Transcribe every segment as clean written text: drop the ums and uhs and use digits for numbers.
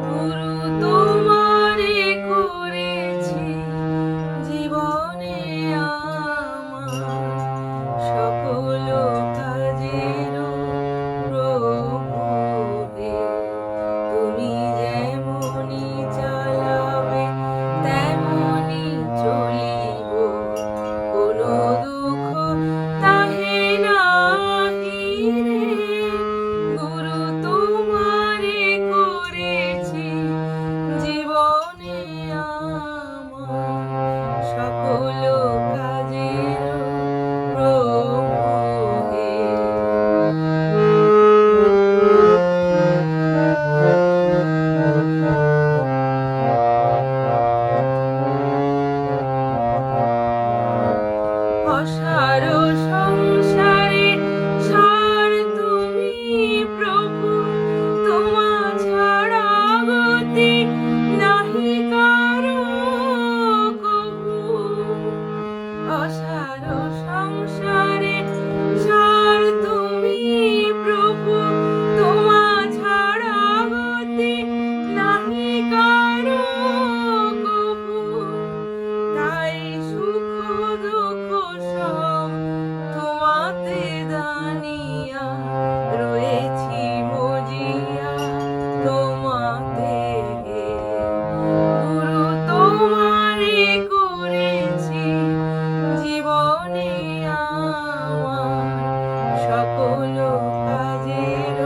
গুরু তোমারে করেছি জীবনে আমার সকল কাজের প্রভু হে। তুমি যেমনি চালাবে তেমনি চলিব, কোনো দুঃখ তাহে নাহি রে। গুরু তোমারে করেছি জীবনে আমার সকল কাজের প্রভু হে। অসার সংসারে সার তুমি প্রভু, তোমা ছাড়া গতি নাহি কারো কভু। অসার সংসারে সার তুমি প্রভু, তোমা ছাড়া গতি নাহি কারো কভু। তাই সুখ দুঃখ সব তোমাতে দানিয়া রয়েছি মজিয়া তোমাতে হে। গুরু তোমারে করেছি জীবনে আমার সকল কাজের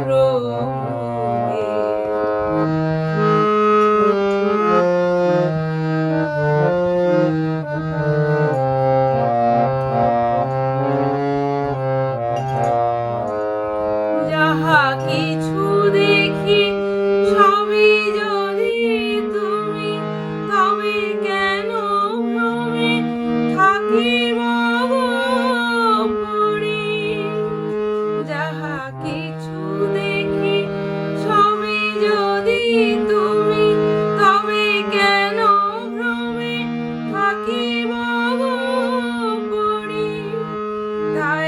প্রভু হে। যাহা কিছু দেখি সবই যদি তুমি, তবে কেন ভ্রমে থাকিব গো পড়ি। যাহা কিছু দেখি সবই যদি তুমি, তবে কেন ভ্রমে থাকিব গো পড়ি। তাই